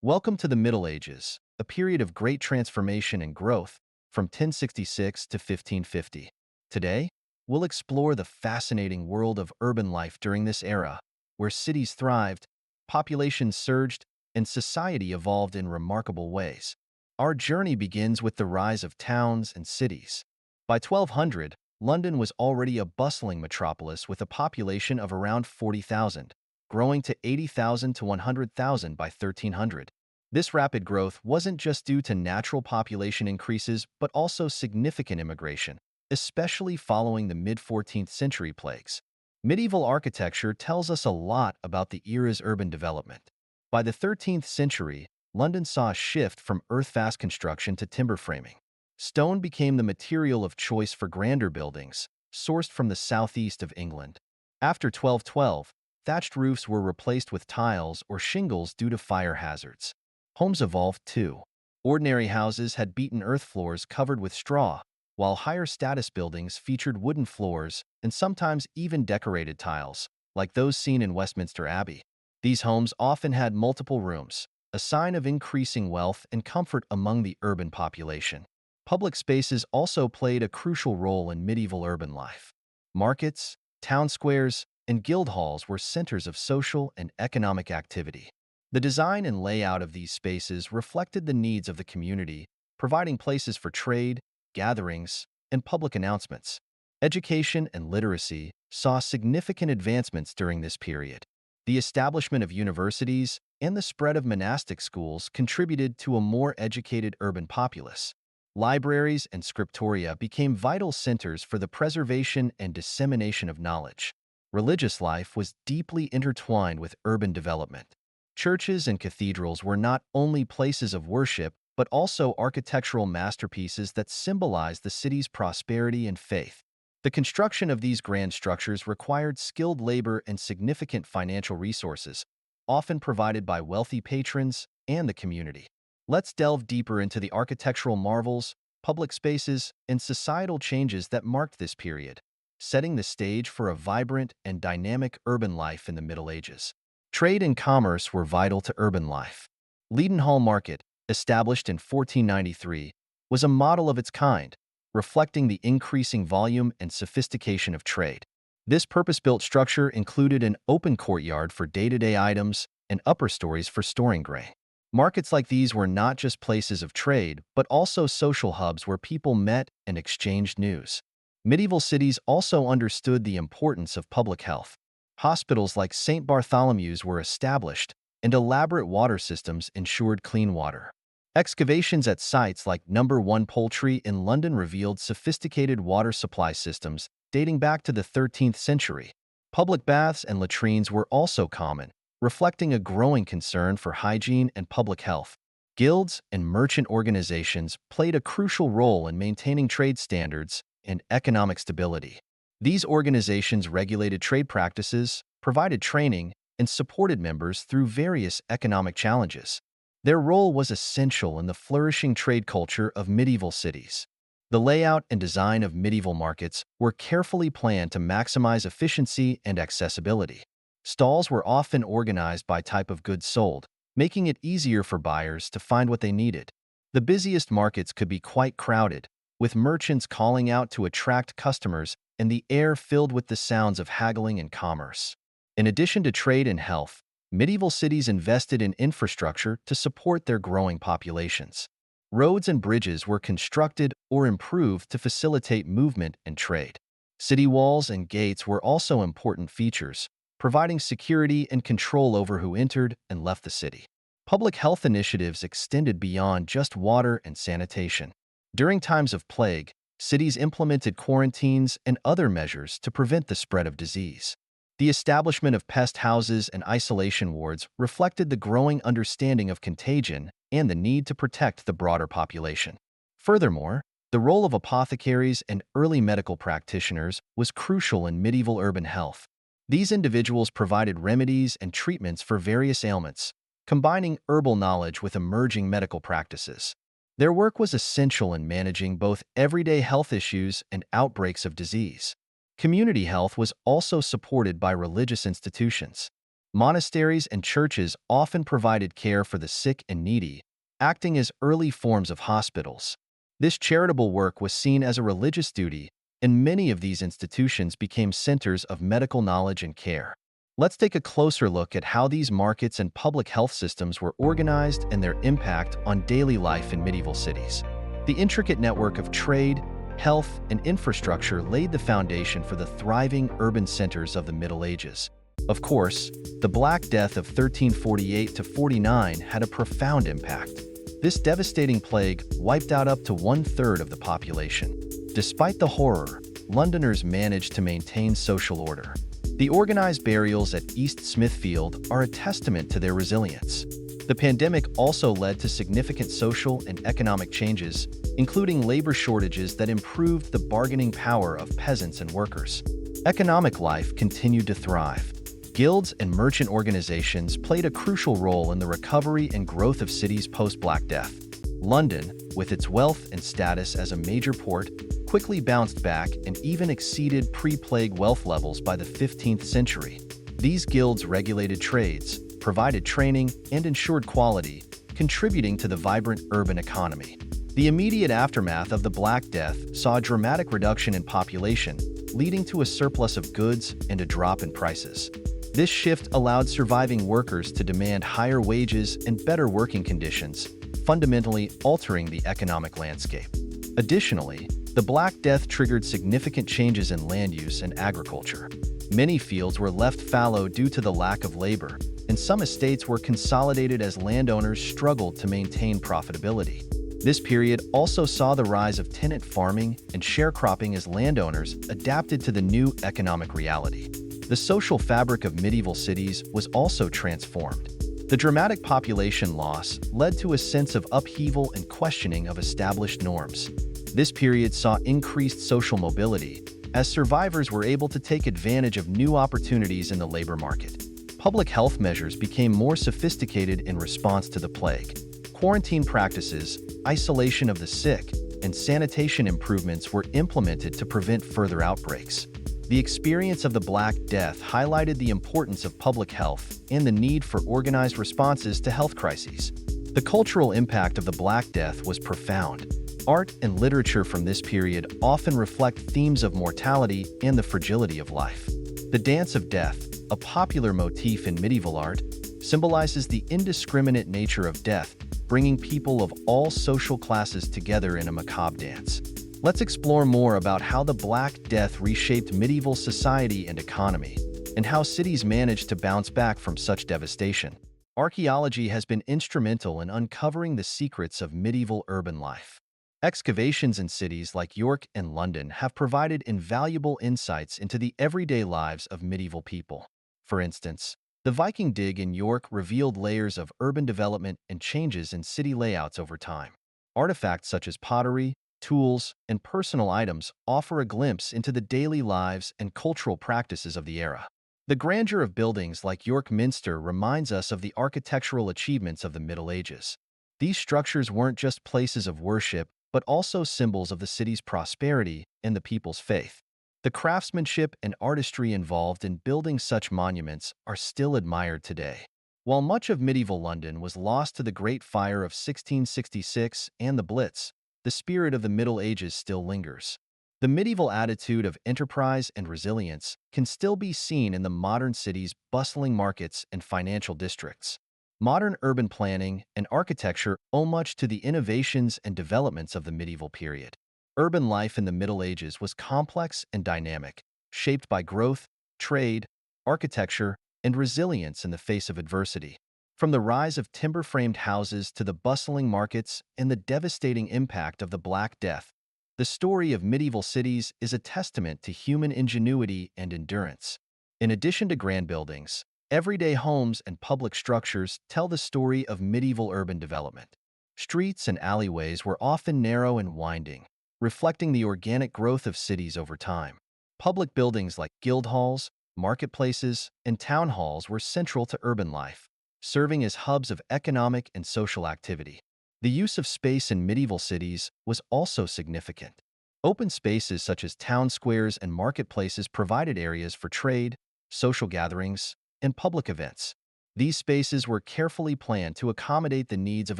Welcome to the Middle Ages, a period of great transformation and growth from 1066 to 1550. Today, we'll explore the fascinating world of urban life during this era, where cities thrived, populations surged, and society evolved in remarkable ways. Our journey begins with the rise of towns and cities. By 1200, London was already a bustling metropolis with a population of around 40,000, growing to 80,000 to 100,000 by 1300. This rapid growth wasn't just due to natural population increases, but also significant immigration, especially following the mid-14th century plagues. Medieval architecture tells us a lot about the era's urban development. By the 13th century, London saw a shift from earth-fast construction to timber framing. Stone became the material of choice for grander buildings, sourced from the southeast of England. After 1212, thatched roofs were replaced with tiles or shingles due to fire hazards. Homes evolved too. Ordinary houses had beaten earth floors covered with straw, while higher status buildings featured wooden floors and sometimes even decorated tiles, like those seen in Westminster Abbey. These homes often had multiple rooms, a sign of increasing wealth and comfort among the urban population. Public spaces also played a crucial role in medieval urban life. Markets, town squares, and guild halls were centers of social and economic activity. The design and layout of these spaces reflected the needs of the community, providing places for trade, gatherings, and public announcements. Education and literacy saw significant advancements during this period. The establishment of universities and the spread of monastic schools contributed to a more educated urban populace. Libraries and scriptoria became vital centers for the preservation and dissemination of knowledge. Religious life was deeply intertwined with urban development. Churches and cathedrals were not only places of worship, but also architectural masterpieces that symbolized the city's prosperity and faith. The construction of these grand structures required skilled labor and significant financial resources, often provided by wealthy patrons and the community. Let's delve deeper into the architectural marvels, public spaces, and societal changes that marked this period, setting the stage for a vibrant and dynamic urban life in the Middle Ages. Trade and commerce were vital to urban life. Leadenhall Market, established in 1493, was a model of its kind, reflecting the increasing volume and sophistication of trade. This purpose-built structure included an open courtyard for day-to-day items and upper stories for storing grain. Markets like these were not just places of trade, but also social hubs where people met and exchanged news. Medieval cities also understood the importance of public health. Hospitals like St. Bartholomew's were established, and elaborate water systems ensured clean water. Excavations at sites like Number 1 Poultry in London revealed sophisticated water supply systems dating back to the 13th century. Public baths and latrines were also common, reflecting a growing concern for hygiene and public health. Guilds and merchant organizations played a crucial role in maintaining trade standards and economic stability. These organizations regulated trade practices, provided training, and supported members through various economic challenges. Their role was essential in the flourishing trade culture of medieval cities. The layout and design of medieval markets were carefully planned to maximize efficiency and accessibility. Stalls were often organized by type of goods sold, making it easier for buyers to find what they needed. The busiest markets could be quite crowded, with merchants calling out to attract customers and the air filled with the sounds of haggling and commerce. In addition to trade and health, medieval cities invested in infrastructure to support their growing populations. Roads and bridges were constructed or improved to facilitate movement and trade. City walls and gates were also important features, providing security and control over who entered and left the city. Public health initiatives extended beyond just water and sanitation. During times of plague, cities implemented quarantines and other measures to prevent the spread of disease. The establishment of pest houses and isolation wards reflected the growing understanding of contagion and the need to protect the broader population. Furthermore, the role of apothecaries and early medical practitioners was crucial in medieval urban health. These individuals provided remedies and treatments for various ailments, combining herbal knowledge with emerging medical practices. Their work was essential in managing both everyday health issues and outbreaks of disease. Community health was also supported by religious institutions. Monasteries and churches often provided care for the sick and needy, acting as early forms of hospitals. This charitable work was seen as a religious duty, and many of these institutions became centers of medical knowledge and care. Let's take a closer look at how these markets and public health systems were organized and their impact on daily life in medieval cities. The intricate network of trade, health, and infrastructure laid the foundation for the thriving urban centers of the Middle Ages. Of course, the Black Death of 1348 to 49 had a profound impact. This devastating plague wiped out up to one-third of the population. Despite the horror, Londoners managed to maintain social order. The organized burials at East Smithfield are a testament to their resilience. The pandemic also led to significant social and economic changes, including labor shortages that improved the bargaining power of peasants and workers. Economic life continued to thrive. Guilds and merchant organizations played a crucial role in the recovery and growth of cities post-Black Death. London, with its wealth and status as a major port, quickly bounced back and even exceeded pre-plague wealth levels by the 15th century. These guilds regulated trades, provided training, and ensured quality, contributing to the vibrant urban economy. The immediate aftermath of the Black Death saw a dramatic reduction in population, leading to a surplus of goods and a drop in prices. This shift allowed surviving workers to demand higher wages and better working conditions, fundamentally altering the economic landscape. Additionally, the Black Death triggered significant changes in land use and agriculture. Many fields were left fallow due to the lack of labor, and some estates were consolidated as landowners struggled to maintain profitability. This period also saw the rise of tenant farming and sharecropping as landowners adapted to the new economic reality. The social fabric of medieval cities was also transformed. The dramatic population loss led to a sense of upheaval and questioning of established norms. This period saw increased social mobility, as survivors were able to take advantage of new opportunities in the labor market. Public health measures became more sophisticated in response to the plague. Quarantine practices, isolation of the sick, and sanitation improvements were implemented to prevent further outbreaks. The experience of the Black Death highlighted the importance of public health and the need for organized responses to health crises. The cultural impact of the Black Death was profound. Art and literature from this period often reflect themes of mortality and the fragility of life. The Dance of Death, a popular motif in medieval art, symbolizes the indiscriminate nature of death, bringing people of all social classes together in a macabre dance. Let's explore more about how the Black Death reshaped medieval society and economy, and how cities managed to bounce back from such devastation. Archaeology has been instrumental in uncovering the secrets of medieval urban life. Excavations in cities like York and London have provided invaluable insights into the everyday lives of medieval people. For instance, the Viking dig in York revealed layers of urban development and changes in city layouts over time. Artifacts such as pottery, tools, and personal items offer a glimpse into the daily lives and cultural practices of the era. The grandeur of buildings like York Minster reminds us of the architectural achievements of the Middle Ages. These structures weren't just places of worship, but also symbols of the city's prosperity and the people's faith. The craftsmanship and artistry involved in building such monuments are still admired today. While much of medieval London was lost to the Great Fire of 1666 and the Blitz, the spirit of the Middle Ages still lingers. The medieval attitude of enterprise and resilience can still be seen in the modern city's bustling markets and financial districts. Modern urban planning and architecture owe much to the innovations and developments of the medieval period. Urban life in the Middle Ages was complex and dynamic, shaped by growth, trade, architecture, and resilience in the face of adversity. From the rise of timber-framed houses to the bustling markets and the devastating impact of the Black Death, the story of medieval cities is a testament to human ingenuity and endurance. In addition to grand buildings, everyday homes and public structures tell the story of medieval urban development. Streets and alleyways were often narrow and winding, reflecting the organic growth of cities over time. Public buildings like guild halls, marketplaces, and town halls were central to urban life, serving as hubs of economic and social activity. The use of space in medieval cities was also significant. Open spaces such as town squares and marketplaces provided areas for trade, social gatherings, and public events. These spaces were carefully planned to accommodate the needs of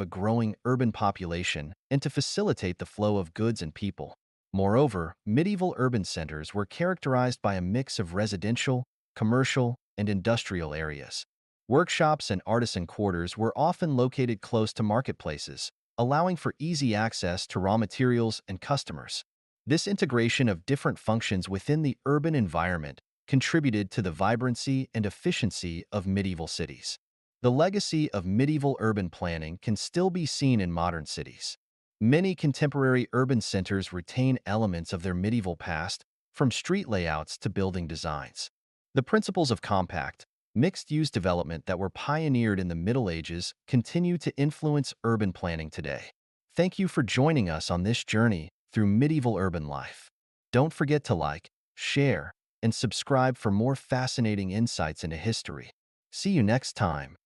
a growing urban population and to facilitate the flow of goods and people. Moreover, medieval urban centers were characterized by a mix of residential, commercial, and industrial areas. Workshops and artisan quarters were often located close to marketplaces, allowing for easy access to raw materials and customers. This integration of different functions within the urban environment contributed to the vibrancy and efficiency of medieval cities. The legacy of medieval urban planning can still be seen in modern cities. Many contemporary urban centers retain elements of their medieval past, from street layouts to building designs. The principles of compact, mixed-use development that were pioneered in the Middle Ages continue to influence urban planning today. Thank you for joining us on this journey through medieval urban life. Don't forget to like, share, and subscribe for more fascinating insights into history. See you next time.